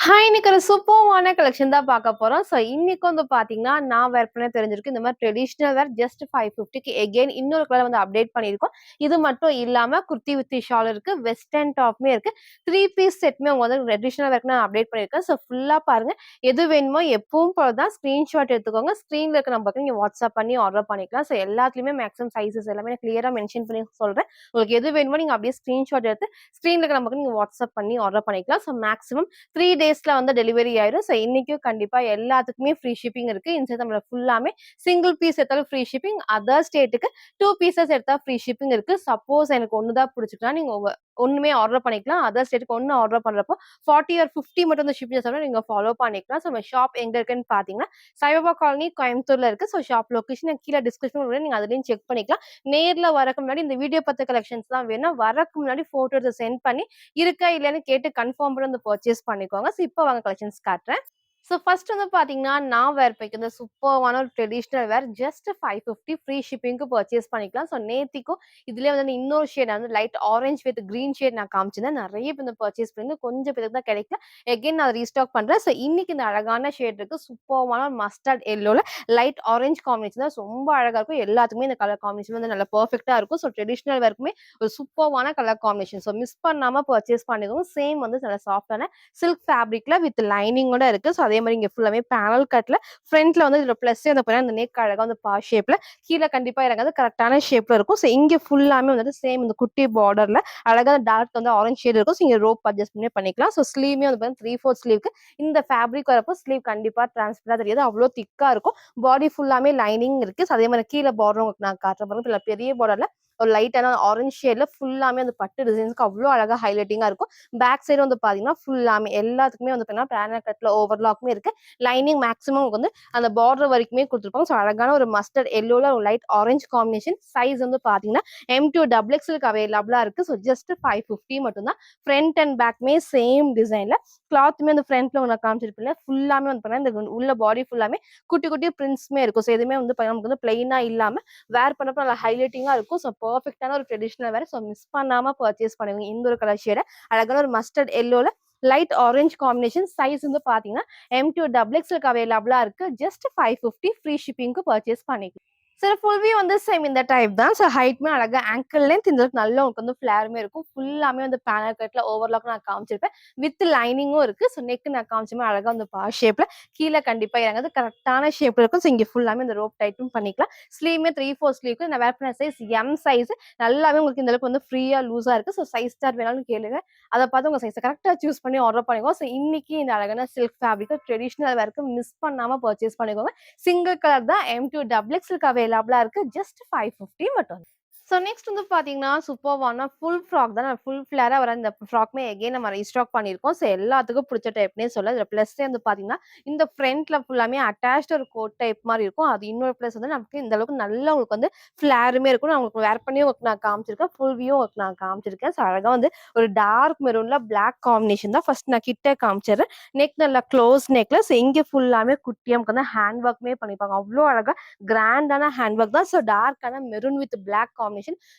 இன்னைக்கு ஒரு சூப்பர்வான கலெக்ஷன் தான் பார்க்க போறோம். இன்னைக்கு வந்து பார்த்தீங்கன்னா, நான் வேர் பண்ண தெரிஞ்சிருக்கு. இந்த மாரி ட்ரெடிஷனல் வேர் ஜஸ்ட் 550க்கு எகைன் இன்னொரு கலர் வந்து அப்டேட் பண்ணியிருக்கோம். இது மட்டும் இல்லாம குர்த்தி வித் ஷால் இருக்கு. வெஸ்டர்ன் டாப்மே இருக்கு. 3 பீஸ் செட்மே உங்க வந்து ட்ரெடிஷனல் வேர்க்கு நான் அப்டேட் பண்ணியிருக்கேன். ஃபுல்லா பாருங்க. எது வேணுமோ எப்பவும் போல தான் ஸ்கிரீன்ஷாட் எடுத்துக்கோங்க. ஸ்க்ரீன்ல இருக்க நம்பருக்கு நீங்க வாட்ஸ்அப் பண்ணி ஆர்டர் பண்ணிக்கலாம். எல்லாத்துலயுமே மேக்ஸிமம் சைஸஸ் எல்லாமே நான் கிளியரா மென்ஷன் பண்ணி சொல்றேன். உங்களுக்கு எது வேணுமோ நீங்க அப்படியே ஸ்கிரீன்ஷாட் எடுத்து ஸ்க்ரீன்ல இருக்க நம்பருக்கு நீங்க வாட்ஸ்அப் பண்ணி ஆர்டர் பண்ணிக்கலாம். மேக்ஸிமம் 3 டேஸ்ல வந்து டெலிவரி ஆயிரும். இன்னைக்கும் கண்டிப்பா எல்லாத்துக்குமே ஃப்ரீ ஷிப்பிங் இருக்கு. இந்த நம்மள ஃபுல்லாமே சிங்கிள் பீஸ் எடுத்தாலும் ஃப்ரீ ஷிப்பிங். அதர் ஸ்டேட்டுக்கு 2 பீசஸ் எடுத்தா ஃப்ரீ ஷிப்பிங் இருக்கு. சப்போஸ் எனக்கு 1 தான் பிடிச்சிருக்குன்னா, நீங்க உங்க ஒண்ணுமே ஆர்டர் பண்ணிக்கலாம். அதர் ஸ்டேட்டுக்கு 1 ஆர்டர் பண்றப்போ 40 ஆர் 50 மட்டும் இந்த ஷிப்பிங் சார்ஜ் நீங்க ஃபாலோ பண்ணிக்கலாம். நம்ம ஷாப் எங்க இருக்குன்னு பார்த்தீங்கன்னா, சாய்பாபா காலனி கோயம்புத்தூர்ல இருக்கு. ஷாப் லொகேஷன் கீழ டிஸ்கிரிப்ஷன்ல நீங்க அதுலயும் செக் பண்ணிக்கலாம். நேர்ல வரக்கு முன்னாடி இந்த வீடியோ பார்த்த கலெக்ஷன்ஸ்லாம் வேணும்னா, வரக்கு முன்னாடி ஃபோட்டோ எடுத்து சென்ட் பண்ணி இருக்கா இல்லையான்னு கேட்டு கன்ஃபார்ம் பண்ணி வந்து பர்ச்சேஸ் பண்ணிக்கோங்க. இப்போ வாங்க கலெக்ஷன்ஸ் காட்டுறேன். ஃபர்ஸ்ட் வந்து பார்த்தீங்கன்னா, நான் வேர் பண்ணியிருந்த சூப்பர்வான ஒரு ட்ரெடிஷனல் வேர் ஜஸ்ட் 550 ஃப்ரீ ஷிப்பிங்க்கு பர்ச்சேஸ் பண்ணிக்கலாம். நேத்திக்கும் இதுலயே வந்து இன்னொரு ஷேட் வந்து light orange with green shade நான் காமிச்சிருந்தேன். நெறைய பேர் இந்த பர்ச்சேஸ் பண்ணிருந்து கொஞ்சம் பேருக்கு தான் கிடைக்கல. எகைன் நான் ரீஸ்டாக் பண்றேன். இன்னைக்கு இந்த அழகான ஷேட் இருக்கு. சூப்பர்வான மஸ்டர்ட் எல்லோல லைட் ஆரஞ்ச் காம்பினேஷன் தான் ரொம்ப அழகா இருக்கும். எல்லாத்துக்குமே இந்த கலர் காம்பினேஷன் வந்து நல்லா பெர்ஃபெக்ட்டா இருக்கும். ட்ரெடிஷனல் வேர்க்குமே ஒரு சூப்பர்வான கலர் காம்பினேஷன். மிஸ் பண்ணாம பர்ச்சேஸ் பண்ணிக்கோங்க. சேம் வந்து நல்ல சாஃப்ட்டான சில்க் ஃபேப்ரிக்ல வித் லைனிங்கோட இருக்கு. அதே மாரி இங்க ஃபுல்லாமே பேனல் கட்ல ஃப்ரண்ட்ல வந்து இதுல பிளஸ் வந்து பாத்தீங்கன்னா, அந்த நெக் அழகா வந்து ஷேப்ல கீழ கண்டிப்பா இறங்காது கரெக்ட்டான ஷேப்ல இருக்கும். இங்க ஃபுல்லாமே வந்துட்டு சேம் இந்த குட்டி பார்டர்ல அழகா டார்க் வந்து ஆரஞ்ச் ஷேட் இருக்கும். இங்க ரோப் அட்ஜஸ்ட் பண்ணி பண்ணிக்கலாம். ஸ்லீவ்மே வந்து பாத்தீங்கன்னா 3/4 ஸ்லீவ்க்கு இந்த ஃபேப்ரிக் வரப்போ ஸ்லீவ் கண்டிப்பா டிரான்ஸ்பரண்டா தெரியாது. அவ்ளோ திக்கா இருக்கும். பாடி ஃபுல்லாமே லைனிங் இருக்கு. அதே மாரி கீழ பார்டர் உங்களுக்கு நான் காட்டுறேன் பாருங்க. இதுல பெரிய பார்டர்ல ஒரு லைட்டான ஆரஞ்ச் ஷேட்ல ஃபுல்லாமே அந்த பட்டு டிசைன்ஸ்க்கு அவ்ளோ அழகா ஹைலைட்டிங்கா இருக்கும். பேக் சைடு வந்து பாத்தீங்கன்னா, ஃபுல்லாமே எல்லாத்துக்குமே வந்து பாத்தீங்கன்னா, பேனல் கட்ல ஓவர்லாக்குமே இருக்கு. லைனிங் மேக்ஸிமம் வந்து அந்த பார்டர் வரைக்குமே குடுத்துருப்பாங்க. அழகான ஒரு மஸ்டர்ட் எல்லோல ஒரு லைட் ஆரஞ்ச் காம்பினேஷன். சைஸ் வந்து பாத்தீங்கன்னா, M2 டபுள் எக்ஸ்எல்க்கு அவைலபிளா இருக்கு. ஜஸ்ட் 550 மட்டும் தான். ஃப்ரண்ட் அண்ட் பேக்மே சேம் டிசைன்ல கிளாத்துமே அந்த ஃப்ரண்ட்ல உனக்கு காமிச்சிருப்பில்ல ஃபுல்லாமே வந்து பாத்தீங்கன்னா, இந்த உள்ள பாடி ஃபுல்லாமே குட்டி குட்டி பிரிண்ட்ஸ்மே இருக்கும். எதுவுமே வந்து நமக்கு வந்து பிளைனா இல்லாம வேர் பண்ணப்ப நல்லா ஹைலைட்டிங்கா இருக்கும். பெர்ஃபெக்ட்டான ஒரு ட்ரெடிஷனல் வேர். மிஸ் பண்ணாம பர்ச்சேஸ் பண்ணுவீங்க. இந்த ஒரு கலர் ஷேட அழகான ஒரு மஸ்டர்ட் எல்லோல லைட் ஆரஞ்ச் காம்பினேஷன். சைஸ் வந்து பாத்தீங்கன்னா, M2 டபுள் எக்ஸ்எல்க்கு அவைலபிளா இருக்கு. ஜஸ்ட் 550 ஃப்ரீ ஷிப்பிங்க்கு பர்ச்சேஸ் பண்ணிக்கலாம். ஃபுல் வியூ வந்து சேம் இந்த டைப் தான். ஹைட்மே அழகா ஆங்கிள் லென்த் இந்த அளவுக்கு நல்ல உங்களுக்கு வந்து ஃபிளேருமே இருக்கும். ஃபுல்லாமே வந்து பேனல் கட்ல ஓவர்லாக் நான் காமிச்சிருப்பேன். வித் லைனிங்கும் இருக்கு. நெக் நான் காமிச்சமே அழகா வந்து ஷேப்ல கீழ கண்டிப்பா இறங்காது. கரெக்ட்டான ஷேப்ல இருக்கும். இங்க ஃபுல்லாமே இந்த ரோப் டைட்டும் பண்ணிக்கலாம். ஸ்லீவ்மே 3/4 ஸ்லீவ்க்கு நான் வேர் பண்ண சைஸ் M சைஸ். நல்லாவே உங்களுக்கு இந்த அளவுக்கு வந்து ஃப்ரீயா லூஸா இருக்கு. சைஸ் சார்ட் வேணாலும் கேளுங்க. அத பார்த்து உங்க சைஸ கரெக்ட்டா சூஸ் பண்ணி ஆர்டர் பண்ணிக்கோங்க. இன்னைக்கு இந்த அழகான சில்க் ஃபேப்ரிக் ட்ரெடிஷனல் வேர்க்கு மிஸ் பண்ணாம பர்ச்சேஸ் பண்ணிக்கோங்க. சிங்கிள் கலர் தான் M2 டபுள் எக்ஸ்எல்க்கு அவைலபிளா இருக்கு. ஜஸ்ட் 550 மட்டும். நெக்ஸ்ட் வந்து பாத்தீங்கன்னா, சூப்பர்வான ஃபுல் ஃப்ராக் தான். ஃபுல் ஃபிளேரா வர இந்த ஃப்ராக்மே எகைன் நம்ம ரீஸ்டாக் பண்ணியிருக்கோம். எல்லாத்துக்கும் பிடிச்ச டைப்னே சொல்லலாம். இதுல பிளஸ்ஸே வந்து பாத்தீங்கன்னா, இந்த ஃப்ரண்ட்ல ஃபுல்லாமே அட்டாச்ட் ஒரு கோட் டைப் மாரி இருக்கும். அது இன்னொரு பிளஸ் வந்து நமக்கு இந்த அளவுக்கு நல்லா உங்களுக்கு வந்து ஃபிளேருமே இருக்கும். நான் உங்களுக்கு வேர் பண்ணி உங்களுக்கு நான் காமிச்சிருக்கேன். ஃபுல் வியூ உங்களுக்கு நான் காமிச்சிருக்கேன். அழகா வந்து ஒரு டார்க் மெரூன்ல பிளாக் காம்பினேஷன் தான். ஃபர்ஸ்ட் நான் கிட்ட காமிச்சிடுறேன். நெக் நல்லா க்ளோஸ் நெக்ல இங்க ஃபுல்லாமே குட்டியா நமக்கு வந்து ஹேண்ட் ஒர்க்மே பண்ணிருப்பாங்க. அவ்ளோ அழகா கிராண்டான ஹேண்ட் ஒர்க் தான். டார்க்கான maroon with black combination.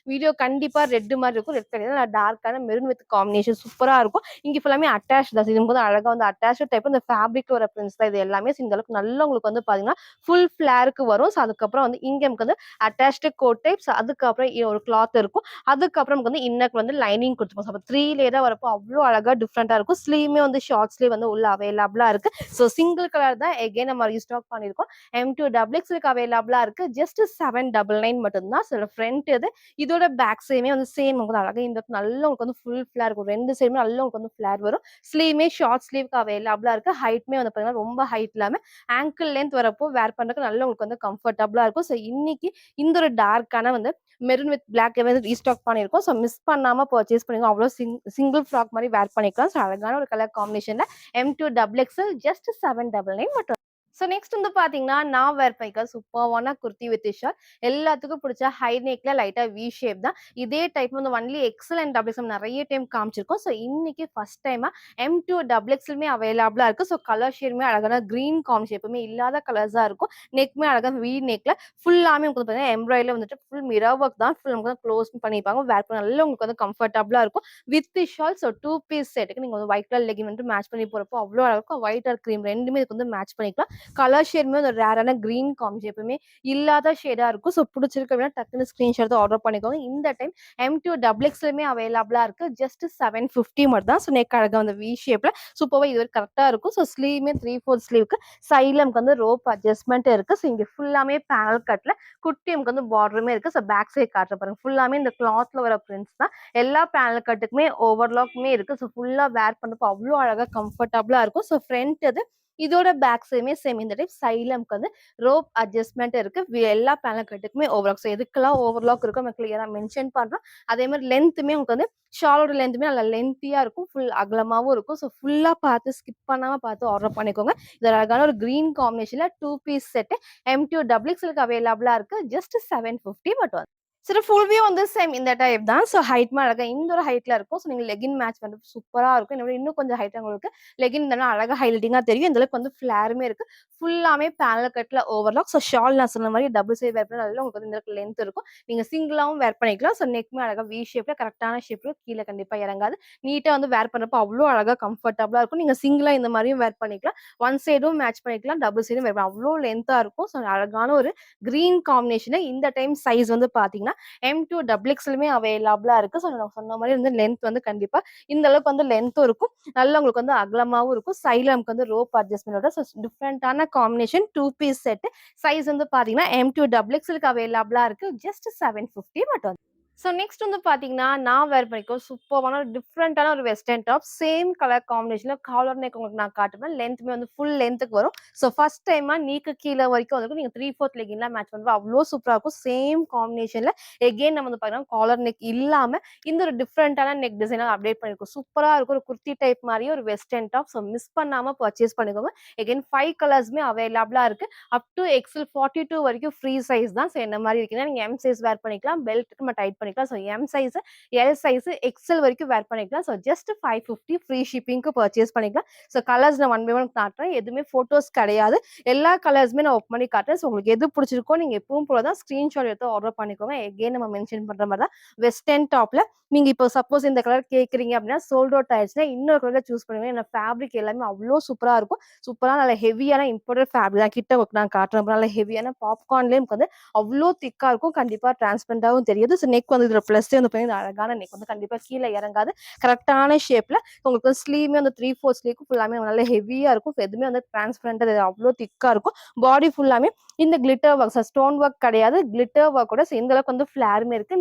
Video கண்டிப்பா ரெட் மாரி இருக்கும். ரெட் கிடையாது. டார்க்கான மெரூன் வித் காம்பினேஷன் சூப்பரா இருக்கும். இங்க ஃபுல்லாமே அட்டாச் தான். இது வந்து அழகா வந்து அட்டாச் டைப் இந்த ஃபேப்ரிக்ல வர பிரிண்ட்ஸ் தான் இது எல்லாமே. இந்த அளவுக்கு நல்லா உங்களுக்கு வந்து பாத்தீங்கன்னா, ஃபுல் ஃபிளேருக்கு வரும். அதுக்கப்புறம் வந்து இங்க நமக்கு வந்து அட்டாச்டு கோட் டைப்ஸ். அதுக்கப்புறம் ஒரு கிளாத் இருக்கும். அதுக்கப்புறம் நமக்கு வந்து இன்னக்கு வந்து லைனிங் குடுத்துருப்போம். 3 லேயரா வரப்போ அவ்ளோ அழகா டிஃபரெண்டா இருக்கும். ஸ்லீவ்மே வந்து ஷார்ட் ஸ்லீவ் வந்து உள்ள அவைலபிளா இருக்கு. சிங்கிள் கலர் தான் எகைன் நம்ம ரீஸ்டாக் பண்ணியிருக்கோம். M2 டபுள் எக்ஸ்எல்க்கு அவைலபிளா இருக்கு. ஜஸ்ட் 799 மட்டும் தான். ஃப்ரண்ட் இது. இதோட பேக் சைடுமே வந்து சேம் உங்களுக்கு அழகா இந்த நல்ல உங்களுக்கு வந்து ஃபுல் ஃபிளேர் இருக்கும். 2 சைடுமே நல்ல உங்களுக்கு வந்து ஃபிளேர் வரும். ஸ்லீவ்மே ஷார்ட் ஸ்லீவ்க்கு அவைலபிளா இருக்கு. ஹைட்மே வந்து பாத்தீங்கன்னா, ரொம்ப ஹைட் இல்லாம ஆங்கிள் லென்த் வரப்போ வேர் பண்றதுக்கு நல்ல உங்களுக்கு வந்து கம்ஃபர்டபுளா இருக்கும். இன்னைக்கு இந்த ஒரு டார்க்கான வந்து மெரூன் வித் பிளாக் வந்து ரீஸ்டாக் பண்ணியிருக்கோம். மிஸ் பண்ணாம பர்ச்சேஸ் பண்ணிக்கோங்க. அவ்வளோ சிங்கிள் ஃப்ராக் மாதிரி வேர் பண்ணிக்கலாம். அழகான ஒரு கலர் காம்பினேஷன்ல M2 டபுள் எக்ஸ்எல் ஜஸ்ட் 799 மட்டும். ஸோ நெக்ஸ்ட் வந்து பார்த்தீங்கன்னா, நான் வேர் பண்ணியிருக்க சூப்பர்வான குர்த்தி வித் ஷால். எல்லாத்துக்கும் புடிச்ச ஹை நெக்ல லைட்டா வி ஷேப் தான். இதே டைப் வந்து only XL and double XL நெறைய டைம் காமிச்சிருக்கோம். ஸோ இன்னைக்கு ஃபர்ஸ்ட் டைமா M2 டபுள் எக்ஸ்எல்லுமே அவைலபிளா இருக்கு. ஸோ கலர் ஷேடுமே அழகான கிரீன் காம்பினேஷன் எப்பவுமே இல்லாத கலர்ஸா இருக்கும். நெக்குமே அழகா வி நெக்ல ஃபுல்லாமே உங்களுக்கு பார்த்தீங்கன்னா, எம்ப்ராய்டரில வந்துட்டு ஃபுல் மிரர் ஒர்க் தான். ஃபுல் நமக்கு வந்து க்ளோஸ் பண்ணியிருப்பாங்க. வேர் பண்ண நல்லா உங்களுக்கு வந்து கம்ஃபர்டபுளா இருக்கும். வித் ஷால் ஸோ 2 பீஸ் செட்டுக்கு நீங்க வந்து ஒயிட் கலர் லெகின் வந்து மேட்ச் பண்ணி போறப்போ அவ்ளோ அழகா இருக்கும். ஒயிட் ஆர் கிரீம் 2மே இதுக்கு வந்து மேட்ச் பண்ணிக்கலாம். கலர் ஷேடுமே ஒரு ரேரான கிரீன் காம்பினேஷன் எப்பவுமே இல்லாத ஷேடா இருக்கும். ஸோ பிடிச்சிருக்கு அப்படின்னா டக்குன்னு ஸ்கிரீன்ஷாட் எடுத்து ஆர்டர் பண்ணிக்கோங்க. இந்த டைம் M2 டபுள் எக்ஸ்எல்லுமே அவைலபிளா இருக்கு. ஜஸ்ட் 750 மட்டும் தான். ஸோ நெக் அழகா வந்து வி ஷேப்ல சூப்பர்வா இது கரெக்டா இருக்கும். ஸோ ஸ்லீவ்மே 3/4 ஸ்லீவ்க்கு சைட்ல நமக்கு வந்து ரோப் அட்ஜஸ்ட்மெண்ட் இருக்கு. ஸோ இங்க ஃபுல்லாமே பேனல் கட்ல குட்டி நமக்கு வந்து பார்டருமே இருக்கு. ஸோ பேக் சைட் காட்டுற பாருங்க. ஃபுல்லாமே இந்த கிளாத்ல வர பிரிண்ட்ஸ் தான். எல்லா பேனல் கட்டுக்குமே ஓவர்லாக்குமே இருக்கு. ஸோ ஃபுல்லா வேர் பண்ணப்போ அவ்வளோ அழகா கம்ஃபர்டபுளா இருக்கும். ஸோ ஃப்ரண்ட் இது இதோட பேக் சைடுமே சேம் இந்த டைப் சைட்ல நமக்கு வந்து ரோப் அட்ஜஸ்ட்மெண்ட் இருக்கு. எல்லா பேனல் கட்டுக்குமே ஓவர்லாக். ஸோ எதுக்கெல்லாம் ஓவர்லாக் இருக்கோ நம்ம கிளியரா மென்ஷன் பண்றோம். அதே மாதிரி லென்த்துமே உங்களுக்கு வந்து ஷாலோட லென்த்துமே நல்லா லென்த்தியா இருக்கும். ஃபுல் அகலமாவும் இருக்கும். ஸோ ஃபுல்லா பார்த்து ஸ்கிப் பண்ணாம பார்த்து ஆர்டர் பண்ணிக்கோங்க. இது அழகான ஒரு கிரீன் காம்பினேஷன்ல 2 பீஸ் செட் M2 டபுள் எக்ஸ்எல்க்கு அவைலபிளா இருக்கு. ஜஸ்ட் 750 மட்டும். சரி ஃபுல் வியூ வந்து சேம் இந்த டைப் தான். ஸோ ஹைட்மே அழகா இந்த ஒரு ஹைட்ல இருக்கும். ஸோ நீங்க லெகின் மேட்ச் பண்றது சூப்பரா இருக்கும். இத விட இன்னும் கொஞ்சம் ஹைட்டா உங்களுக்கு லெகின் இருந்தனா அழகா ஹைலைட்டிங்கா தெரியும். இந்த அளவுக்கு வந்து ஃபிளேருமே இருக்கு. ஃபுல்லாமே பேனல் கட்ல ஓவர்லாக். ஸோ ஷால் நான் சொன்ன மாரி டபுள் சைடு வேர் பண்ணா நல்லா உங்களுக்கு வந்து இந்த அளவுக்கு லென்த் இருக்கும். நீங்க சிங்கிளாவும் வேர் பண்ணிக்கலாம். ஸோ நெக்மே அழகா வி ஷேப்ல கரெக்ட்டான ஷேப்ல கீழ கண்டிப்பா இறங்காது. நீட்டா வந்து வேர் பண்றப்போ அவ்ளோ அழகா கம்ஃபர்டபுளா இருக்கும். நீங்க சிங்கிளா இந்த மாரியும் வேர் பண்ணிக்கலாம். ஒன் சைடும் மேட்ச் பண்ணிக்கலாம். டபுள் சைடும் வேர் பண்ணலாம். அவ்ளோ லென்த்தா இருக்கும். ஸோ அழகான ஒரு கிரீன் காம்பினேஷன்ல இந்த டைம் சைஸ் வந்து பார்த்தீங்கன்னா M2 டபுள் எக்ஸ்எல்லுமே அவைலபிளா இருக்கு. ஸோ நான் சொன்ன மாரி வந்து லென்த் வந்து கண்டிப்பா இந்த அளவுக்கு வந்து லென்த்தும் இருக்கும். நல்லா உங்களுக்கு வந்து அகலமாவும் இருக்கும். சைட்ல நமக்கு வந்து ரோப் அட்ஜஸ்ட்மென்ட்டோட ஸோ டிஃபரண்டான காம்பினேஷன் 2 பீஸ் செட். சைஸ் வந்து பார்த்தீங்கன்னா M2 டபுள் எக்ஸ்எல்லுக்கு அவைலபிளா இருக்கு. ஜஸ்ட் 750 மட்டும். ஸோ நெக்ஸ்ட் வந்து பார்த்தீங்கன்னா, நான் வேர் பண்ணியிருக்க சூப்பர்வான ஒரு டிஃப்ரெண்ட்டான ஒரு வெஸ்டர்ன் டாப். சேம் கலர் காம்பினேஷன்ல காலர் நெக் உங்களுக்கு நான் காட்டுவேன். லென்த்துமே வந்து ஃபுல் லென்த்துக்கு வரும். ஸோ ஃபர்ஸ்ட் டைமா நீக்கு கீழ வரைக்கும் வந்து நீங்க 3/4 லெகின்லாம் மேட்ச் பண்ணும்போது அவ்ளோ சூப்பரா இருக்கும். சேம் காம்பினேஷன்ல எகைன் நம்ம வந்து பார்த்தீங்கன்னா, காலர் நெக் இல்லாம இந்த ஒரு டிஃப்ரெண்ட்டான நெக் டிசைனா அப்டேட் பண்ணியிருக்கோம். சூப்பரா இருக்கும். ஒரு குர்த்தி டைப் மாரியே ஒரு வெஸ்டர்ன் டாப். ஸோ மிஸ் பண்ணாம பர்ச்சேஸ் பண்ணிக்கோங்க. எகைன் 5 கலர்ஸுமே அவைலபிளா இருக்கு. அப் டூ எக்ஸ்எல் 42 வரைக்கும் ஃப்ரீ சைஸ் தான். ஸோ என்ன மாரி இருக்கீங்கன்னா, நீங்க எம் சைஸ் வேர் பண்ணிக்கலாம். பெல்ட்க்கு நம்ம டைட் பண்ணிக்கலாம். So M size, L size, XL வரைக்கும் வேர் பண்ணிக்கலாம். ஸோ ஜஸ்ட் 550 ஃப்ரீ ஷிப்பிங்க்கு பர்ச்சேஸ் பண்ணிக்கலாம். ஸோ கலர்ஸ் நான் ஒன் பை ஒன் காட்டுறேன். எதுவுமே ஃபோட்டோஸ் கிடையாது. எல்லா கலர்ஸுமே நான் ஓப்பன் பண்ணி காட்டுறேன். ஸோ உங்களுக்கு எது பிடிச்சிருக்கோ நீங்க எப்பவும் போல தான் ஸ்கிரீன்ஷாட் எடுத்து ஆர்டர் பண்ணிக்கோங்க. எகைன் நம்ம மென்ஷன் பண்ற மாரி தான் வெஸ்டர்ன் டாப்ல நீங்க இப்போ சப்போஸ் இந்த கலர் கேட்குறீங்க அப்படின்னா சோல்ட் அவுட் ஆயிடுச்சுன்னா இன்னொரு கலர் சூஸ் பண்ணுங்க. ஏன்னா ஃபேப்ரிக் எல்லாமே அவ்ளோ சூப்பரா இருக்கும். சூப்பரா நல்ல ஹெவியான இம்போர்ட்டட் ஃபேப்ரிக் தான். கிட்ட உங்களுக்கு நான் காட்டுறேன். நல்ல ஹெவியான பாப்கார்ன்லயே நமக்கு வந்து அவ்ளோ திக்கா இருக்கும். கண்டிப்பா டிரான்ஸ்பரண்டாவும் தெரியுது. ஸோ நெக் வந்து இதுல பிளஸ் வந்து பார்த்தீங்கன்னா அழகான நெக் வந்து கண்டிப்பா கீழ இறங்காது. கரெக்ட்டான ஷேப்ல உங்களுக்கு ஸ்லீவ்மே வந்து 3/4 ஸ்லீவ்க்கு ஃபுல்லாமே நல்ல ஹெவியா இருக்கும். ஸோ எதுவுமே வந்து டிரான்ஸ்பரண்டா அவ்ளோ திக்கா இருக்கும். பாடி ஃபுல்லாமே இந்த கிளிட்டர் ஒர்க் ஸ்டோன் ஒர்க் கிடையாது. கிளிட்டர் ஒர்க்கோட இந்த அளவுக்கு வந்து ஃபிளேருமே இருக்கு.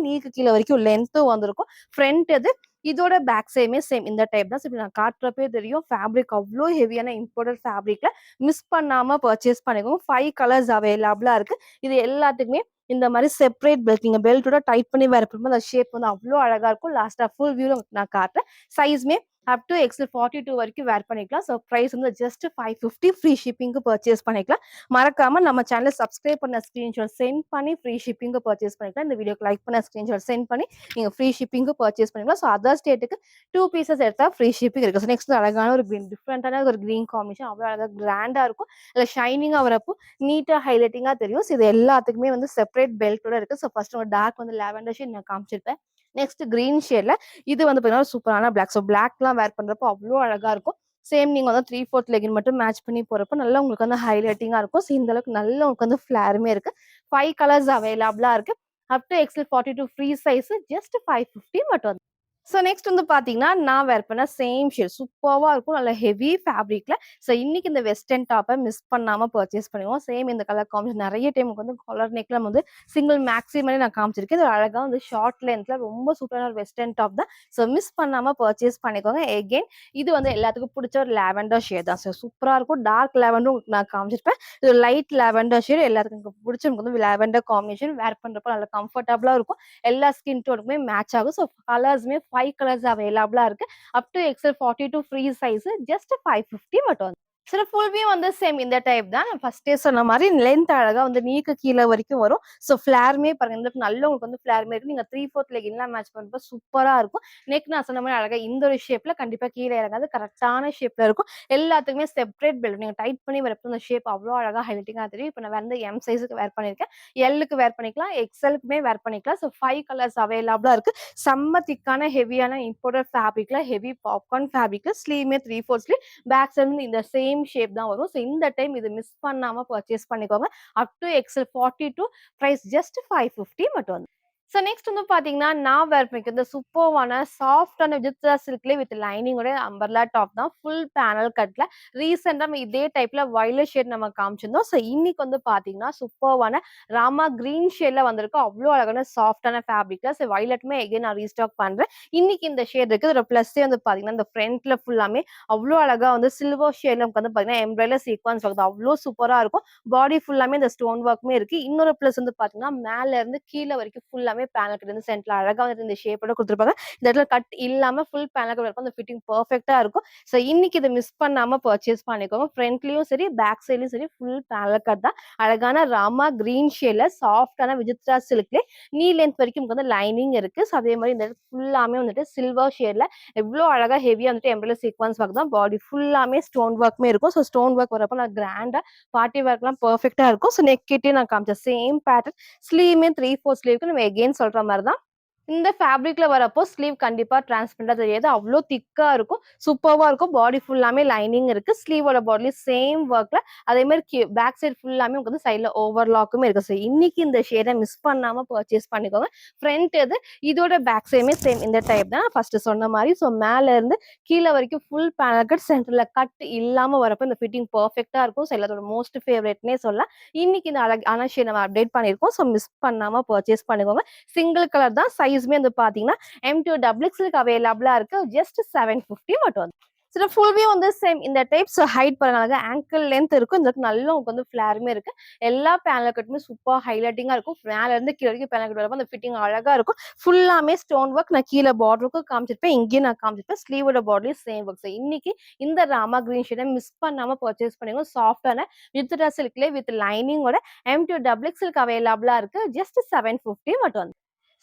நீக்கு கீழ வரைக்கும் லென்த்தும் வந்திருக்கும். ஃப்ரண்ட் இது இதோட பேக் சைடுமே சேம் இந்த டைப் தான். இப்ப நான் காட்டுறப்பே தெரியும். ஃபேப்ரிக் அவ்ளோ ஹெவியான இம்போர்ட்டட் ஃபேப்ரிக்ல மிஸ் பண்ணாம பர்ச்சேஸ் பண்ணிக்கோங்க. 5 கலர்ஸ் அவைலபிளா இருக்கு. இது எல்லாத்துக்குமே இந்த மாரி செப்பரேட் பெல்ட் நீங்க பெல்ட்டோட டைட் பண்ணி வேர் பண்ணும்போது அந்த ஷேப் வந்து அவ்ளோ அழகா இருக்கும். லாஸ்ட்டா ஃபுல் வியூல நான் காட்டுறேன். சைஸ்மே அப் டூ எக்ஸ்எல் 42 வரைக்கும் வேர் பண்ணிக்கலாம். ஸோ பிரைஸ் வந்து ஜஸ்ட் 550 ஃப்ரீ ஷிப்பிங்க்கு பர்ச்சேஸ் பண்ணிக்கலாம். மறக்காம நம்ம சேனல சப்ஸ்கிரைப் பண்ண ஸ்கிரீன்ஷாட் சென்ட் பண்ணி ஃப்ரீ ஷிப்பிங்க்கு பர்ச்சேஸ் பண்ணிக்கலாம். இந்த வீடியோக்கு லைக் பண்ண ஸ்கிரீன்ஷாட் சென்ட் பண்ணி நீங்க ஃப்ரீ ஷிப்பிங்க்கு பர்ச்சேஸ் பண்ணிக்கலாம். ஸோ அதர் ஸ்டேட்டுக்கு 2 பீசஸ் எடுத்தா ஃப்ரீ ஷிப்பிங் இருக்கு. ஸோ நெக்ஸ்ட் அழகான ஒரு கிரீன் டிஃப்ரெண்டான ஒரு கிரீன் காம்பினேஷன் அவ்வளோ அழகா கிராண்டா இருக்கும். இல்ல ஷைனிங்கா வரப்போ நீட்டா ஹைலைட்டிங்கா தெரியும். ஸோ இது எல்லாத்துக்குமே வந்து செப்பரேட் பெல்ட்டோட இருக்கு. ஸோ ஃபர்ஸ்ட் ஒரு டார்க் வந்து லாவெண்டர் ஷேட் நான் காமிச்சிருப்பேன். நெக்ஸ்ட் கிரீன் ஷேட்ல இது வந்து பார்த்தீங்கன்னா சூப்பரான பிளாக். ஸோ பிளாக்லாம் வேர் பண்றப்போ அவ்வளோ அழகா இருக்கும். சேம் நீங்க வந்து 3/4 லெகின் மட்டும் மேட்ச் பண்ணி போறப்போ நல்லா உங்களுக்கு வந்து ஹைலைட்டிங்கா இருக்கும். ஸோ இந்த அளவுக்கு நல்ல உங்களுக்கு வந்து ஃபிளேருமே இருக்கு. 5 கலர்ஸ் அவைலபிளா இருக்கு. Up to XL 42 free size just 550 மட்டும். ஸோ நெக்ஸ்ட் வந்து பார்த்தீங்கன்னா, நான் வேர் பண்ண சேம் ஷேட் சூப்பர்வா இருக்கும். நல்ல ஹெவி ஃபேப்ரிக்ல. ஸோ இன்னைக்கு இந்த வெஸ்டர்ன் டாப்ப மிஸ் பண்ணாம பர்ச்சேஸ் பண்ணுவோம். சேம் இந்த கலர் காம்பினேஷன் நெறைய டைம் வந்து காலர் நெக்ல நம்ம வந்து சிங்கிள் மேக்ஸி மாரி நான் காமிச்சிருக்கேன். இது அழகா வந்து ஷார்ட் லென்த்ல ரொம்ப சூப்பரான ஒரு வெஸ்டர்ன் டாப் தான். ஸோ மிஸ் பண்ணாம பர்ச்சேஸ் பண்ணிக்கோங்க. எகைன் இது வந்து எல்லாத்துக்கும் புடிச்ச ஒரு லாவெண்டர் ஷேட் தான். ஸோ சூப்பரா இருக்கும். டார்க் லாவெண்டரும் உங்களுக்கு நான் காமிச்சிருப்பேன். இது ஒரு லைட் லாவெண்டர் ஷேட் எல்லாத்துக்கும் புடிச்சவங்களுக்கு வந்து லாவெண்டர் காம்பினேஷன் வேர் பண்றப்போ நல்லா கம்ஃபர்டபுளா இருக்கும். எல்லா ஸ்கின் டோனுக்குமே மேட்ச் ஆகும். ஸோ கலர்ஸுமே 5 கலர்ஸ் அவைலபிளா இருக்கு. Up to XL 42 free size just 550 மட்டும். சில ஃபுல் வியூ வந்து சேம் இந்த டைப் தான். நான் ஃபர்ஸ்ட்டே சொன்ன மாரி லென்த் அழகா வந்து நீக்கு கீழ வரைக்கும் வரும். ஸோ ஃப்ளேருமே பாருங்க, இந்த நல்ல உங்களுக்கு வந்து ஃப்ளேருமே இருக்கு. நீங்க 3/4 லெகின்லாம் மேட்ச் பண்ணும்போது சூப்பரா இருக்கும். நெக் நான் சொன்ன மாரி அழகா இந்த ஒரு ஷேப்ல கண்டிப்பா கீழ இறங்காது. கரெக்ட்டான ஷேப்ல இருக்கும். எல்லாத்துக்குமே செப்பரேட் பெல்ட். நீங்க டைட் பண்ணி வரப்போ அந்த ஷேப் அவ்ளோ அழகா ஹைலைட்டிங்கா தெரியும். இப்ப நான் வந்து எம் சைஸ்க்கு வேர் பண்ணியிருக்கேன். எல்லுக்கு வேர் பண்ணிக்கலாம். எக்ஸ்எல்க்குமே வேர் பண்ணிக்கலாம். ஸோ 5 கலர்ஸ் அவைலபிளா இருக்கு. செம்ம திக்கான ஹெவியான இம்போர்ட்டட் ஃபேப்ரிக்ல ஹெவி பாப்கார்ன் ஃபேப்ரிக்ல ஸ்லீவ்மே 3/4 ஸ்லீவ். பேக் சைடு இந்த சேம் ஷேப் தான் வரும். ஸோ இந்த டைம் இது மிஸ் பண்ணாம பர்ச்சேஸ் பண்ணிக்கோங்க. அப் டூ எக்ஸ்எல் 42 பிரைஸ் ஜஸ்ட் 550 மட்டும் வந்து. ஸோ நெக்ஸ்ட் வந்து பார்த்தீங்கன்னா, நான் வேர் பண்ணிருக்க இந்த சூப்பர்வான சாஃப்ட்டான விஜித்ரா சில்க்லயே வித் லைனிங்கோட அம்பர்லா டாப் தான். ஃபுல் பேனல் கட்ல ரீசென்ட்டா நம்ம இதே டைப்ல வயலட் ஷேட் நம்ம காமிச்சிருந்தோம். ஸோ இன்னைக்கு வந்து பார்த்தீங்கன்னா, சூப்பர்வான ராமா கிரீன் ஷேட்ல வந்திருக்கு. அவ்ளோ அழகான சாஃப்ட்டான ஃபேப்ரிக்ல. ஸோ வயலட்டுமே அகைன் நான் ரீஸ்டாக் பண்றேன். இன்னைக்கு இந்த ஷேட் இருக்கு. இதோட பிளஸ்ஸே வந்து பார்த்தீங்கன்னா, இந்த ஃப்ரண்ட்ல ஃபுல்லாமே அவ்ளோ அழகா வந்து சில்வர் ஷேட்ல நமக்கு வந்து பார்த்தீங்கன்னா, எம்ப்ராய்டரி சீக்வென்ஸ் வருது. அவ்ளோ சூப்பரா இருக்கும். பாடி ஃபுல்லாமே இந்த ஸ்டோன் ஒர்க்குமே இருக்கு. இன்னொரு பிளஸ் வந்து பார்த்தீங்கன்னா, மேல இருந்து கீழ வரைக்கும் ஃபுல்லாமே பேனல் கட் வந்து சென்டர்ல அழகா வந்து இந்த ஷேப்போட குடுத்துருப்பாங்க. இந்த இடத்துல கட் இல்லாம ஃபுல் பேனல் கட் இருக்கும். அந்த ஃபிட்டிங் பெர்ஃபெக்ட்டா இருக்கும். ஸோ இன்னைக்கு இத மிஸ் பண்ணாம பர்ச்சேஸ் பண்ணிக்கோங்க. ஃப்ரண்ட்லயும் சரி, பேக் சைட்லயும் சரி ஃபுல் பேனல் கட் தான். அழகான ராமா கிரீன் ஷேட்ல சாஃப்ட்டான விசித்ரா சில்க்லயே நீ லென்த் வரைக்கும் நமக்கு வந்து லைனிங் இருக்கு. ஸோ அதே மாரி இந்த இடத்துல ஃபுல்லாமே வந்துட்டு சில்வர் ஷேட்ல எவ்ளோ அழகா ஹெவியா வந்துட்டு எம்ப்ராய்டரி சீக்வென்ஸ் ஒர்க் தான். பாடி ஃபுல்லாமே ஸ்டோன் ஒர்க்குமே இருக்கும். ஸோ ஸ்டோன் ஒர்க் வரப்போ நான் கிராண்டா பார்ட்டி வேர்க்லாம் பெர்ஃபெக்ட்டா இருக்கும். ஸோ நெக் கிட்டயும் நான் காமிச்சேன். சேம் பேட்டர்ன் ஸ்லீவ்மே 3/4 ஸ்லீவ்க்கு நம்ம எகைன் சொல்ற மாரி தான். இந்த ஃபேப்ரிக்ல வரப்போ ஸ்லீவ் கண்டிப்பா டிரான்ஸ்பரண்டா தெரியாது. அவ்ளோ திக்கா இருக்கும். சூப்பர்வா இருக்கும். பாடி ஃபுல்லாமே லைனிங் இருக்கு. ஸ்லீவோட பாடிலயும் சேம் ஒர்க்ல அதே மாரி பேக் சைடு ஃபுல்லாமே உங்களுக்கு வந்து சைட்ல ஓவர்லாக்குமே இருக்கு. ஸோ இன்னைக்கு இந்த ஷேட மிஸ் பண்ணாம பர்ச்சேஸ் பண்ணிக்கோங்க. ஃப்ரண்ட் இது. இதோட பேக் சைடுமே சேம் இந்த டைப் தான். ஃபர்ஸ்ட் சொன்ன மாரி. ஸோ மேல இருந்து கீழ வரைக்கும் ஃபுல் பேனல் கட் சென்டர்ல கட் இல்லாம வரப்போ இந்த ஃபிட்டிங் பெர்ஃபெக்ட்டா இருக்கும். ஸோ எல்லாத்தோட மோஸ்ட் ஃபேவரைட்னே சொல்லலாம். இன்னைக்கு இந்த அழகான ஷேட் நம்ம அப்டேட் பண்ணியிருக்கோம். ஸோ மிஸ் பண்ணாம பர்ச்சேஸ் பண்ணிக்கோங்க. சிங்கிள் கலர் தான். சைஸ்மே வந்து பார்த்தீங்கன்னா, M2 டபுள் எக்ஸ்எல்க்கு அவைலபிளா இருக்கு. ஜஸ்ட் 750 மட்டும். சில ஃபுல் வியூ வந்து சேம் இந்த டைப்ஸ் ஹைட் பாருங்க. ஆங்கிள் லென்த் இருக்கும். இந்த நல்ல உங்களுக்கு வந்து ஃபிளேருமே இருக்கு. எல்லா பேனல் கட்டுமே சூப்பர் ஹைலைட்டிங்கா இருக்கும். மேல இருந்து கீழ வரைக்கும் பேனல் கட் வரப்போ அந்த ஃபிட்டிங் அழகா இருக்கும். ஃபுல்லாமே ஸ்டோன் ஒர்க். நான் கீழ பார்டருக்கும் காமிச்சிருப்பேன். இங்கேயும் நான் காமிச்சிருப்பேன். ஸ்லீவோட பார்டர்லயும் சேம் ஒர்க். ஸோ இன்னைக்கு இந்த ராமா கிரீன் ஷேட மிஸ் பண்ணாம பர்ச்சேஸ் பண்ணிக்கோங்க. சாஃப்ட்டான வித் சில்க்ல வித் லைனிங்கோட M2 டபுள் எக்ஸ்எல்க்கு அவைலபிளா இருக்கு. ஜஸ்ட் 750 மட்டும்.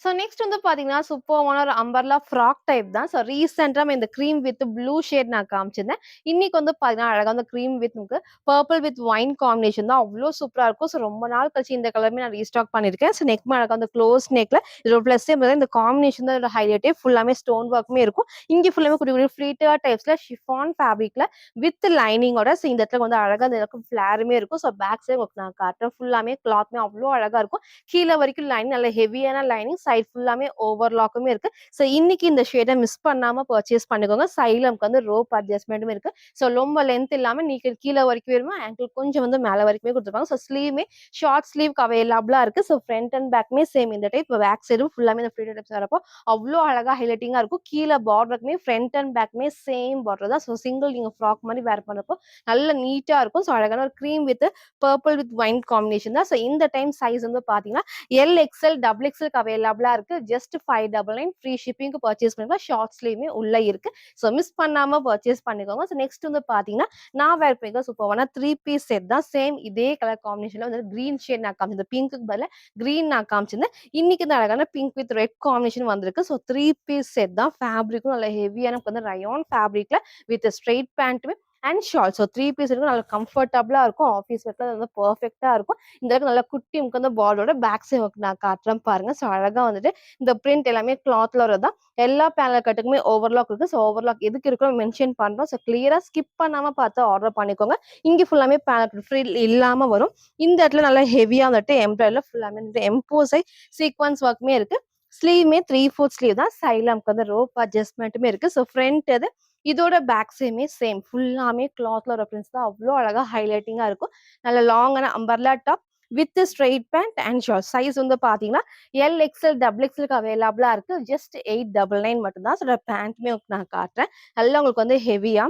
ஸோ நெக்ஸ்ட் வந்து பார்த்தீங்கன்னா, சூப்பர்வான ஒரு அம்பர்லா ஃப்ராக் டைப் தான். ஸோ ரீசென்ட்டா நம்ம இந்த கிரீம் வித் ப்ளூ ஷேட் நான் காமிச்சிருந்தேன். இன்னைக்கு வந்து பார்த்தீங்கன்னா, அழகா வந்து கிரீம் வித் நமக்கு பர்பிள் வித் ஒயின் காம்பினேஷன் தான். அவ்ளோ சூப்பரா இருக்கும். ஸோ ரொம்ப நாள் கழிச்சு இந்த கலருமே நான் ரீஸ்டாக் பண்ணியிருக்கேன். ஸோ நெக்மே அழகா வந்து க்ளோஸ் நெக்ல இதோட ப்ளஸ்ஸே பார்த்தீங்கன்னா, இந்த காம்பினேஷன் தான் இதோட ஹைலைட்டே. ஃபுல்லாமே ஸ்டோன் ஒர்க்குமே இருக்கும். இங்க ஃபுல்லாமே குட்டி குட்டி ஃப்ளீட்டர் டைப்ஸ்ல ஷிஃபான் ஃபேப்ரிக்ல வித் லைனிங்கோட ஸோ இந்த இடத்துல வந்து அழகா இந்த இடத்துல ஃபிளேருமே இருக்கும். ஸோ பேக் சைடு உங்களுக்கு நான் காட்டுறேன். ஃபுல்லாமே கிளாத்மே அவ்ளோ அழகா இருக்கும். கீழ வரைக்கும் லைனிங் நல்ல ஹெவியான லைனிங். சைடு ஃபுல்லாமே ஓவர்லாக்குமே இருக்கு. ஸோ இன்னைக்கு இந்த ஷேட மிஸ் பண்ணாம பர்ச்சேஸ் பண்ணிக்கோங்க. சைடுல நமக்கு வந்து ரோப் அட்ஜஸ்ட்மென்ட்டும் இருக்கு. ஸோ ரொம்ப லென்த் இல்லாம நீங்க கீழ வரைக்கும் வேணுமா, ஆங்கிள் கொஞ்சம் வந்து மேல வரைக்குமே குடுத்துருப்பாங்க. ஸோ ஸ்லீவ்மே ஷார்ட் ஸ்லீவ்க்கு அவைலபிளா இருக்கு. ஸோ ஃப்ரண்ட் அண்ட் பேக்மே சேம் இந்த டைப். பேக் சைடும் ஃபுல்லாமே இந்த ஃப்ளீட்டட் டைப்ஸ் வரப்போ அவ்ளோ அழகா ஹைலைட்டிங்கா இருக்கும். கீழ பார்டருக்குமே ஃப்ரண்ட் அண்ட் பேக்மே சேம் பார்டர் தான். ஸோ சிங்கிள் நீங்க ஃப்ராக் மாரி வேர் பண்ணப்போ நல்ல நீட்டா இருக்கும். ஸோ அழகான ஒரு cream with purple with wine combination தான். ஸோ இந்த டைம் சைஸ் வந்து பாத்தீங்கன்னா எல் எக்ஸ்எல் டபுள் எக்ஸ்எல்க்கு அவைலபிளா இருக்கு. ஜஸ்ட் 599 ஃப்ரீ ஷிப்பிங்க்கு பர்ச்சேஸ் பண்ணிக்கலாம். ஷார்ட் ஸ்லீவ்மே உள்ள இருக்கு. ஸோ மிஸ் பண்ணாம பர்ச்சேஸ் பண்ணிக்கோங்க. ஸோ நெக்ஸ்ட் வந்து பாத்தீங்கன்னா, நான் வேர் பண்ணிருக்க சூப்பர்வான 3 பீஸ் செட் தான். சேம் இதே கலர் காம்பினேஷன்ல வந்து கிரீன் ஷேட் நான் காமிச்சிருந்தேன். பிங்க்குக்கு பதிலா கிரீன் நான் காமிச்சிருந்தேன். இன்னைக்கு இந்த அழகான பிங்க் வித் ரெட் காம்பினேஷன் வந்திருக்கு. ஸோ 3 பீஸ் செட் தான். ஃபேப்ரிக்கும் நல்ல ஹெவியான வந்து ரயான் ஃபேப்ரிக்ல வித் ஸ்ட்ரெயிட் பேண்ட்டுமே அண்ட் ஷால். ஸோ 3 பீஸ் இருக்கும். நல்ல கம்ஃபர்டபுளா இருக்கும். ஆஃபீஸ் வேர்க்கு அது வந்து பெர்ஃபெக்ட்டா இருக்கும். இந்த அளவுக்கு நல்லா குட்டி முக்கு வந்து பார்டரோட பேக் சைட் நான் காட்டுறேன் பாருங்க. ஸோ அழகா வந்துட்டு இந்த பிரிண்ட் எல்லாமே கிளாத்ல வரதுதான். எல்லா பேனல் கட்டுக்குமே ஓவர்லாக் இருக்கு. ஸோ ஓவர்லாக் எதுக்கு இருக்குன்னு மென்ஷன் பண்றோம். ஸோ கிளியரா ஸ்கிப் பண்ணாம பார்த்து ஆர்டர் பண்ணிக்கோங்க. இங்க ஃபுல்லாமே பேனல் கட் ஃப்ரில் இல்லாம வரும். இந்த இடத்துல நல்லா ஹெவியா வந்துட்டு எம்ப்ராய்டரில ஃபுல்லாமே வந்து எம்போஸை சீக்வன்ஸ் ஒர்க்குமே இருக்கு. ஸ்லீவ்மே 3/4 ஸ்லீவ் தான். சைட்ல நமக்கு வந்து ரோப் அட்ஜஸ்ட்மெண்ட்டுமே இருக்கு. ஸோ ஃப்ரண்ட் இது இதோட பேக் சைடுமே சேம் ஃபுல்லாமே கிளாத்ல ரெஃபரன்ஸ் தான். அவ்ளோ அழகா ஹைலைட்டிங்கா இருக்கும். நல்ல லாங்கான umbrella top with straight pant and short. Size வந்து பார்த்தீங்கன்னா, எல் எக்ஸ்எல் டபுள் எக்ஸ்எல்க்கு அவைலபிளா இருக்கு. ஜஸ்ட் 899 மட்டும் தான். ஸோ பேண்ட்டுமே நான் காட்டுறேன். நல்லா உங்களுக்கு வந்து ஹெவியா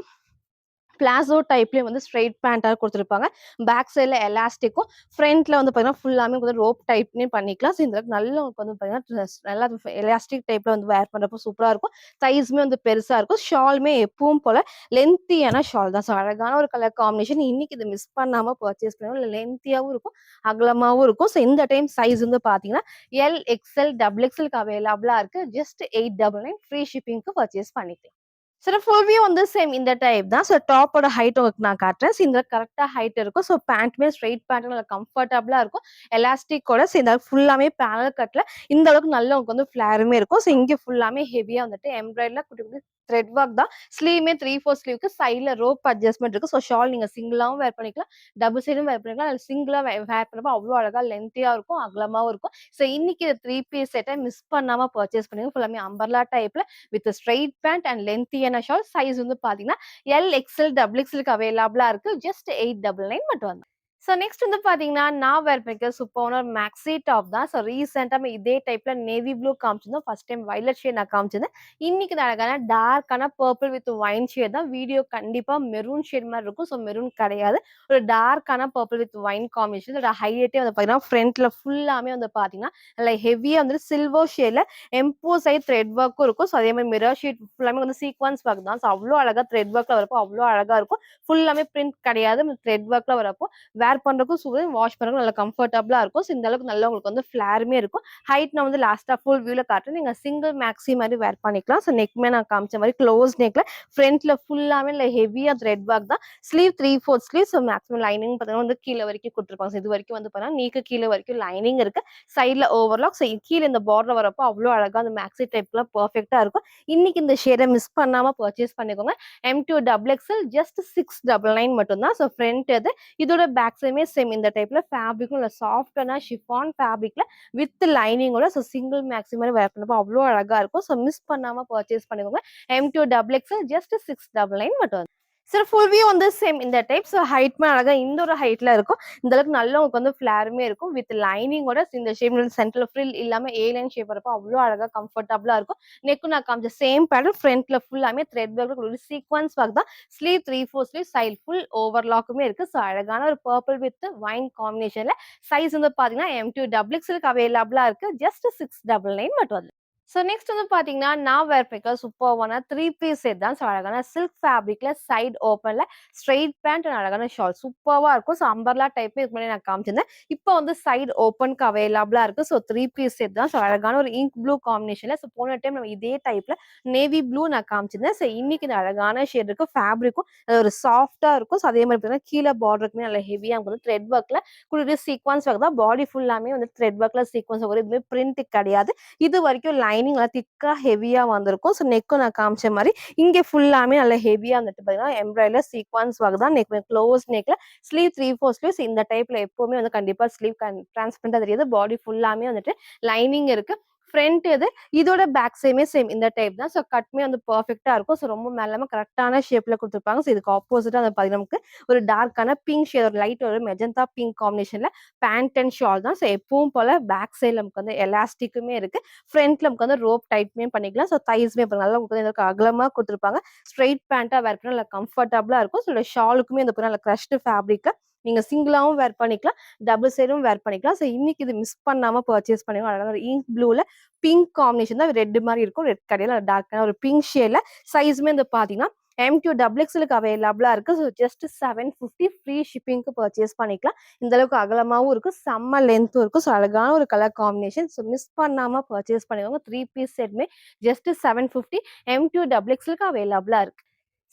பிளாசோ டைப்லயே வந்து ஸ்ட்ரெயிட் பேண்டா குடுத்துருப்பாங்க. பேக் சைட்ல எலாஸ்டிக்கும், ஃப்ரண்ட்ல வந்து பார்த்தீங்கன்னா, ஃபுல்லாமே வந்து ரோப் டைப்லயும் பண்ணிக்கலாம். ஸோ இந்த அளவுக்கு நல்ல உங்களுக்கு வந்து பார்த்தீங்கன்னா, நல்லா எலாஸ்டிக் டைப்ல வந்து வேர் பண்றப்போ சூப்பரா இருக்கும். சைஸுமே வந்து பெருசா இருக்கும். ஷாலுமே எப்பவும் போல லென்த்தியான ஷால் தான். ஸோ அழகான ஒரு கலர் காம்பினேஷன். இன்னைக்கு இத மிஸ் பண்ணாம பர்ச்சேஸ் பண்ணுங்க. லென்த்தியாவும் இருக்கும், அகலமாவும் இருக்கும். ஸோ இந்த டைம் சைஸ் வந்து பார்த்தீங்கன்னா, எல், எக்ஸ்எல், டபுள் எக்ஸ்எல்க்கு அவைலபிளா இருக்கு. ஜஸ்ட் 899 ஃப்ரீ ஷிப்பிங்க்கு பர்ச்சேஸ் பண்ணிக்கலாம். சில ஃபுல் வியூ வந்து சேம் இந்த டைப் தான். ஸோ டாப்போட ஹைட் உங்களுக்கு நான் காட்டுறேன். ஸோ இந்த கரெக்ட்டா ஹைட் இருக்கும். ஸோ பேண்ட்டுமே ஸ்ட்ரெயிட் பேண்ட் நல்லா கம்ஃபர்டபுளா இருக்கும். எலாஸ்டிக்கோட ஸோ இந்த ஃபுல்லாமே பேனல் கட்ல இந்த அளவுக்கு நல்ல உங்களுக்கு வந்து ஃப்ளேருமே இருக்கும். ஸோ இங்க ஃபுல்லாமே ஹெவியா வந்துட்டு எம்ப்ராய்டரில குட்டி குட்டி த்ரெட் ஒர்க் தான். ஸ்லீவுமே 3/4 ஸ்லீவ்க்கு சைட்ல ரோப் அட்ஜஸ்ட்மென்ட் இருக்கு. ஸோ ஷால் நீங்க சிங்கிளாவும் வேர் பண்ணிக்கலாம். டபுள் சைடும் வேர் பண்ணிக்கலாம். இல்ல சிங்கிளா வேர் பண்ணப்போ அவ்ளோ அழகா லென்த்தியா இருக்கும். அகலமாவும் இருக்கும். ஸோ இன்னைக்கு இந்த 3 பீஸ் செட்ட மிஸ் பண்ணாம பர்ச்சேஸ் பண்ணுங்க. ஃபுல்லாமே அம்பர்லா டைப்ல வித் ஸ்ட்ரெயிட் பேண்ட் அண்ட் லென்த்தியான ஷால். சைஸ் வந்து பார்த்தீங்கன்னா, எல், எக்ஸ்எல், டபுள் எக்ஸ்எல்க்கு அவைலபிளா இருக்கு. ஜஸ்ட் 899 மட்டும் தான். ஸோ நெக்ஸ்ட் வந்து பார்த்தீங்கன்னா, நான் வேர் பண்ணிருக்க சூப்பரான ஒரு மேக்ஸி டாப் தான். ஸோ ரீசென்ட்டா இதே டைப்ல நேவி ப்ளூ காமிச்சிருந்தோம். ஃபர்ஸ்ட் டைம் வயலட் ஷேட் நான் காமிச்சிருந்தேன். இன்னைக்கு இது அழகான டார்க்கான பர்பிள் வித் ஒயின் ஷேட் தான். வீடியோ கண்டிப்பா மெரூன் ஷேட் மாரி இருக்கும். ஸோ மெரூன் கிடையாது. ஒரு டார்க்கான பர்பிள் வித் ஒயின் காம்பினேஷன். இதோட ஹைலைட்டே வந்து பார்த்தீங்கன்னா, ஃப்ரண்ட்ல ஃபுல்லாமே வந்து பார்த்தீங்கன்னா, நல்லா ஹெவியா வந்துட்டு சில்வர் ஷேட்ல எம்போஸ் த்ரெட் ஒர்க்கும் இருக்கும். ஸோ அதே மாரி மிரர் ஷீட் ஃபுல்லாமே வந்து சீக்வன்ஸ் ஒர்க் தான். ஸோ அவ்ளோ அழகா த்ரெட் ஒர்க்ல வரப்போ அவ்ளோ அழகா இருக்கும். ஃபுல்லாமே பிரிண்ட் கிடையாது. த்ரெட் ஒர்க்ல வரப்போ வேர் பண்றதுக்கும் சூப்பர், வாஷ் பண்றதுக்கும் நல்லா கம்ஃபர்டபுளா இருக்கும். ஸோ இந்த அளவுக்கு நல்லா உங்களுக்கு வந்து ஃப்ளேருமே இருக்கும். ஹைட் நான் வந்து லாஸ்ட்டா ஃபுல் வியூல காட்டுறேன். நீங்க சிங்கிள் மேக்ஸி மாரி வேர் பண்ணிக்கலாம். ஸோ நெக்குமே நான் காமிச்ச மாரி க்ளோஸ் நெக்ல ஃப்ரண்ட்ல ஃபுல்லாமே இல்ல ஹெவியா த்ரெட் ஒர்க் தான். Sleeve 3/4 sleeve. So maximum lining பார்த்தீங்கன்னா வந்து கீழ வரைக்கும் குடுத்துருப்பாங்க. ஸோ இது வரைக்கும் வந்து பார்த்தீங்கன்னா, நீக்கு கீழ வரைக்கும் லைனிங் இருக்கு. சைட்ல ஓவர்லாக். ஸோ கீழ இந்த பார்டர் வரப்போ அவ்ளோ அழகா அந்த மேக்ஸி டைப்க்குலாம் பெர்ஃபெக்ட்டா இருக்கும். இன்னைக்கு இந்த ஷேட மிஸ் பண்ணாம பர்ச்சேஸ் பண்ணிக்கோங்க. M2 டபுள் எக்ஸ்எல் ஜஸ்ட் 699 மட்டும் தான். ஸோ ஃப்ரண்ட் இது. இதோட பேக் சைடுமே சேம் இந்த டைப்ல ஃபேப்ரிக்கும் நல்ல சாஃப்ட்டான ஷிஃபான் ஃபேப்ரிக்ல வித் லைனிங்கோட ஸோ சிங்கிள் மேக்ஸி மாரி வேர் பண்ணப்போ அவ்ளோ அழகா இருக்கும். ஸோ மிஸ் பண்ணாம பர்ச்சேஸ் பண்ணிக்கோங்க. M2 டபுள் எக்ஸ்எல் ஜஸ்ட் 699 மட்டும். சார் ஃபுல் வியூ வந்து சேம் இந்த டைப். ஸோ ஹைட்மே அழகா இந்த ஒரு ஹைட்ல இருக்கும். இந்த அளவுக்கு நல்ல உங்களுக்கு வந்து ஃப்ளேருமே இருக்கும். வித் லைனிங்கோட இந்த ஷேப் சென்டர்ல ஃப்ரில் இல்லாம ஏ லைன் ஷேப் வரப்போ அவ்ளோ அழகா கம்ஃபர்டபுளா இருக்கும். நெக்கும் நான் காமிச்ச சேம் பேட்டர்ன் ஃப்ரண்ட்ல ஃபுல்லாமே த்ரெட் ஒர்க் சீக்வன்ஸ் ஒர்க் தான். ஸ்லீவ் 3/4 ஸ்லீவ் சைடு ஃபுல் ஓவர்லாக்குமே இருக்கு. ஸோ அழகான ஒரு பர்பிள் வித் ஒயின் காம்பினேஷன்ல சைஸ் வந்து பாத்தீங்கன்னா M2 டபுள் எக்ஸ்எல்க்கு அவைலபிளா இருக்கு. ஜஸ்ட் 699 மட்டும். ஸோ நெக்ஸ்ட் வந்து பார்த்தீங்கன்னா, நான் வேர் பண்ணிருக்க சூப்பர்வான 3 பீஸ் செட் தான். ஸோ அழகான சில்க் ஃபேப்ரிக்ல சைட் ஓப்பன்ல ஸ்ட்ரெயிட் பேண்ட் அண்ட் அழகான ஷால் சூப்பர்வா இருக்கும். ஸோ அம்பர்லா டைப்ல இதுக்கு முன்னாடி நான் காமிச்சிருந்தேன். இப்போ வந்து சைடு ஓப்பனுக்கு அவைலபிளா இருக்கு. ஸோ 3 பீஸ் செட் தான். ஸோ அழகான ஒரு இங்க் ப்ளூ காம்பினேஷன்ல ஸோ போன டைம் நம்ம இதே டைப்ல நேவி ப்ளூ நான் காமிச்சிருந்தேன். ஸோ இன்னைக்கு இந்த அழகான ஷேட் இருக்கு. ஃபேப்ரிக்கும் அது ஒரு சாஃப்ட்டா இருக்கும். ஸோ அதே மாரி பார்த்தீங்கன்னா, கீழ பார்டருக்குமே நல்ல ஹெவியா வந்து த்ரெட் ஒர்க்ல குடுக்குற சீக்வன்ஸ் ஒர்க் தான். பாடி ஃபுல்லாமே வந்து த்ரெட் ஒர்க்ல சீக்வன்ஸ் வரும். எதுவுமே பிரிண்ட் கிடையாது. இது வரைக்கும் லைனிங் நல்லா திக்கா ஹெவியா வந்திருக்கும். ஸோ நெக்கும் நான் காமிச்ச மாரி இங்க ஃபுல்லாமே நல்லா ஹெவியா வந்துட்டு பார்த்தீங்கன்னா, எம்ப்ராய்டரில சீக்வன்ஸ் ஒர்க் தான். நெக் க்ளோஸ் நெக்ல ஸ்லீவ் 3/4 ஸ்லீவ்ஸ் இந்த டைப்ல எப்பவுமே வந்து கண்டிப்பா ஸ்லீவ் டிரான்ஸ்பரண்டா தெரியாது. பாடி ஃபுல்லாமே வந்துட்டு லைனிங் இருக்கு. ஃப்ரண்ட் இது. இதோட பேக் சைடுமே சேம் இந்த டைப் தான். ஸோ கட்மே வந்து பெர்ஃபெக்ட்டா இருக்கும். ஸோ ரொம்ப மேலாம கரெக்ட்டான ஷேப்ல குடுத்துருப்பாங்க. ஸோ இதுக்கு ஆப்போசிட்டா வந்து பார்த்தீங்கன்னா, நமக்கு ஒரு டார்க்கான பிங்க் ஷேட் ஒரு லைட் ஒரு மெஜந்தா பிங்க் காம்பினேஷன்ல பேண்ட் அண்ட் ஷால் தான். ஸோ எப்பவும் போல பேக் சைடுல நமக்கு வந்து எலாஸ்டிக்குமே இருக்கு. ஃப்ரண்ட்ல நமக்கு வந்து ரோப் டைப்மே பண்ணிக்கலாம். ஸோ தைஸ்மே இப்ப நல்லா உங்களுக்கு வந்து அகலமா குடுத்துருப்பாங்க. ஸ்ட்ரெயிட் பேண்டா வேர் பண்ணா நல்லா கம்ஃபர்டபுளா இருக்கும். ஸோ ஷாலுக்குமே இந்த நல்ல கிரஷ்டு ஃபேப்ரிக்ல நீங்க சிங்கிளாவும் வேர் பண்ணிக்கலாம். டபுள் சைடும் வேர் பண்ணிக்கலாம். ஸோ இன்னைக்கு இது மிஸ் பண்ணாம பர்ச்சேஸ் பண்ணிக்கோங்க. அழகான ஒரு இங்க் ப்ளூல பிங்க் காம்பினேஷன் தான் ரெட் மாரி இருக்கும். ரெட் கடையில டார்க்கான ஒரு பிங்க் ஷேட்ல சைஸ்மே வந்து பார்த்தீங்கன்னா, M2 டபுள் எக்ஸ்எல்க்கு அவைலபிளா இருக்கு. ஸோ ஜஸ்ட் 750 ஃப்ரீ ஷிப்பிங்க்கு பர்ச்சேஸ் பண்ணிக்கலாம். இந்த அளவுக்கு அகலமாவும் இருக்கு. செம்ம லென்த்தும் இருக்கும். ஸோ அழகான ஒரு கலர் காம்பினேஷன். ஸோ மிஸ் பண்ணாம பர்ச்சேஸ் பண்ணிக்கோங்க. 3 பீஸ் செட்மே ஜஸ்ட் 750 M2 டபுள் எக்ஸ்எல்க்கு அவைலபிளா இருக்கு.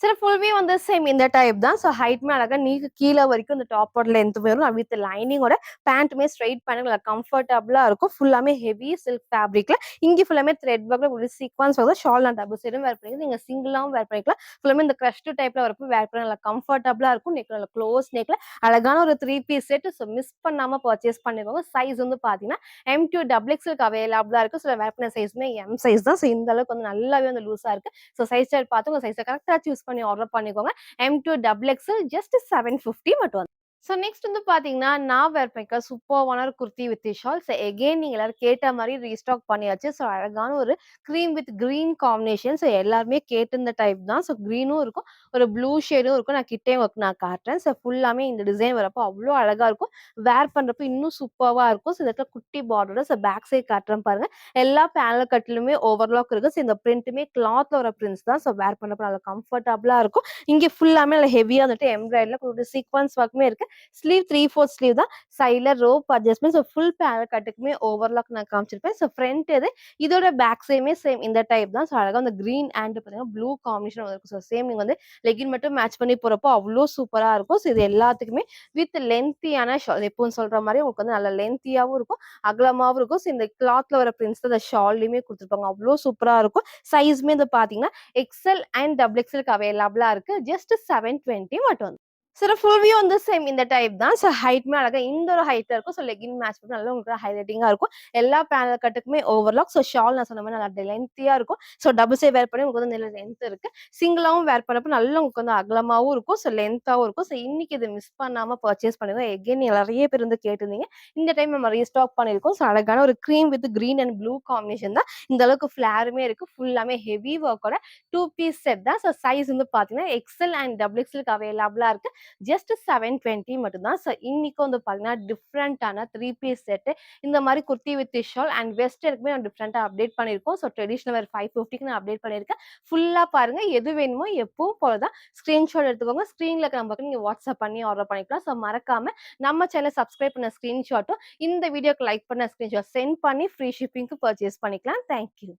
சார் ஃபுல்லுமே வந்து சேம் இந்த டைப் தான். ஸோ ஹைட்மே அழகா நீக்கு கீழ வரைக்கும் இந்த டாப்போட லென்த் வரும். வித் லைனிங்கோட பேண்ட்டுமே ஸ்ட்ரெயிட் பேண்ட் நல்லா கம்ஃபர்டபுளா இருக்கும். ஃபுல்லாமே ஹெவி சில்க் ஃபேப்ரிக்ல இங்க ஃபுல்லாமே த்ரெட் ஒர்க்ல ஒரு சீக்வன்ஸ் வந்து ஷால் நான் டபுள் சைடும் வேர் பண்ணிக்கலாம். நீங்க சிங்கிளாவும் வேர் பண்ணிக்கலாம். ஃபுல்லாமே இந்த கிரஷ்டு டைப்ல வரப்போ வேர் பண்ண நல்லா கம்ஃபர்டபுளா இருக்கும். நெக் நல்லா க்ளோஸ் நெக்ல அழகான ஒரு 3 பீஸ் செட். ஸோ மிஸ் பண்ணாம பர்ச்சேஸ் பண்ணிக்கோங்க. சைஸ் வந்து பார்த்தீங்கன்னா, M2 டபுள் எக்ஸ்எல்க்கு அவைலபிளா இருக்கு. ஸோ வேர் பண்ண சைஸ்மே M சைஸ் தான். ஸோ இந்த அளவுக்கு வந்து நல்லாவே வந்து லூஸா இருக்கு. ஸோ சைஸ் சார்ட் பார்த்து உங்க சைஸ கரெக்ட்டா சூஸ் பண்ணி ஆர்டர் பண்ணிக்கோங்க. M2 டபுள் எக்ஸ்எல் ஜஸ்ட் 750 மட்டும். ஸோ நெக்ஸ்ட் வந்து பார்த்தீங்கன்னா, நான் வேர் பண்ணியிருக்க சூப்பர்வான ஒரு kurti with shawl. So again நீங்க எல்லாரும் கேட்ட மாரி ரீஸ்டாக் பண்ணியாச்சு. ஸோ அழகான ஒரு cream with green combination. So எல்லாருமே கேட்டிருந்த டைப் தான். ஸோ கிரீனும் இருக்கும். ஒரு ப்ளூ ஷேடும் இருக்கும். நான் கிட்டயும் நான் காட்டுறேன். ஸோ ஃபுல்லாமே இந்த டிசைன் வரப்போ அவ்ளோ அழகா இருக்கும். வேர் பண்றப்போ இன்னும் சூப்பர்வா இருக்கும். ஸோ இந்த இடத்துல குட்டி பார்டரோட ஸோ பேக் சைட் காட்டுறேன் பாருங்க. எல்லா பேனல் கட்லுமே ஓவர்லாக் இருக்கு. ஸோ இந்த பிரிண்ட்டுமே கிளாத்ல வர பிரிண்ட்ஸ் தான். ஸோ வேர் பண்றப்போ நல்லா கம்ஃபர்டபுளா இருக்கும். இங்க ஃபுல்லாமே நல்லா ஹெவியா வந்துட்டு எம்ப்ராய்டரில சீக்வன்ஸ் ஒர்க்குமே இருக்கு. ஸ்லீவ் 3/4 ஸ்லீவ் தான். சைட்ல rope adjustment. So full panel கட்டுக்குமே ஓவர்லாக் நான் காமிச்சிருப்பேன். ஸோ ஃப்ரண்ட் இது. இதோட பேக் சைடுமே சேம் இந்த டைப் தான். ஸோ அழகா அந்த கிரீன் அண்ட் பார்த்தீங்கன்னா, ப்ளூ காம்பினேஷன் வந்திருக்கும். ஸோ சேம் நீங்க வந்து லெகின் மட்டும் மேட்ச் பண்ணி போறப்போ அவ்ளோ சூப்பரா இருக்கும். ஸோ இது எல்லாத்துக்குமே வித் லென்த்தியான ஷால். எப்பவும் சொல்ற மாரி உங்களுக்கு வந்து நல்ல லென்த்தியாவும் இருக்கும், அகலமாவும் இருக்கும். ஸோ இந்த கிளாத்ல வர பிரிண்ட்ஸ் தான் இந்த ஷால்லயுமே குடுத்துருப்பாங்க. அவ்ளோ சூப்பரா இருக்கும். சைஸ்மே வந்து பார்த்தீங்கன்னா, எக்ஸ்எல் அண்ட் டபுள் எக்ஸ்எல்க்கு அவைலபிளா இருக்கு. ஜஸ்ட் 720 மட்டும். சார் ஃபுல் வியூ வந்து சேம் இந்த டைப் தான். ஸோ ஹைட்மே அழகா இந்த ஒரு ஹைட்ல இருக்கும். ஸோ லெகின் மேட்ச் பண்ணி நல்லா உங்களுக்கு ஹைலைட்டிங்கா இருக்கும். எல்லா பேனல் கட்டுக்குமே ஓவர்லாக். ஸோ ஷால் நான் சொன்ன மாரி நல்லா லென்த்தியா இருக்கும். ஸோ டபுள் சைட் வேர் பண்ணி உங்களுக்கு வந்து நல்ல லென்த் இருக்கு. சிங்கிளாவும் வேர் பண்ணப்போ நல்லா உங்களுக்கு வந்து அகலமாவும் இருக்கும். ஸோ லென்த்தாவும் இருக்கும். ஸோ இன்னைக்கு இத மிஸ் பண்ணாம பர்ச்சேஸ் பண்ணுங்க. எகைன் நெறைய பேர் வந்து கேட்டிருந்தீங்க. இந்த டைம் நம்ம ரீஸ்டாக் பண்ணியிருக்கோம். ஸோ அழகான ஒரு cream with green and blue combination தான். இந்த அளவுக்கு ஃபிளேருமே இருக்கு. ஃபுல்லாமே ஹெவி ஒர்க்கோட 2 பீஸ் செட் தான். ஸோ சைஸ் வந்து பார்த்தீங்கன்னா, எக்ஸ்எல் அண்ட் டபுள் எக்ஸ்எல்க்கு அவைலபிளா இருக்கு. ஜஸ்ட் 720 மட்டும் தான். ஸோ இன்னைக்கு வந்து பார்த்தீங்கன்னா, டிஃப்ரெண்டான 3 பீஸ் செட் இந்த மாரி குர்த்தி வித் ஷால் அண்ட் வெஸ்டர்னுக்குமே நான் டிஃப்ரெண்டா அப்டேட் பண்ணியிருக்கோம். ஸோ ட்ரெடிஷனல் வேர் 550க்கு நான் அப்டேட் பண்ணியிருக்கேன். ஃபுல்லா பாருங்க. எது வேணுமோ எப்பவும் போல தான் ஸ்கிரீன்ஷாட் எடுத்துக்கோங்க. ஸ்க்ரீன்ல இருக்கிற நம்பருக்கு நீங்க வாட்ஸ்அப் பண்ணி ஆர்டர் பண்ணிக்கலாம். ஸோ மறக்காம நம்ம சேனல சப்ஸ்கிரைப் பண்ண ஸ்கிரீன்ஷாட்டும், இந்த வீடியோக்கு லைக் பண்ண ஸ்கிரீன்ஷாட் சென்ட் பண்ணி ஃப்ரீ ஷிப்பிங்க்கு பர்ச்சேஸ் பண்ணிக்கலாம். Thank you.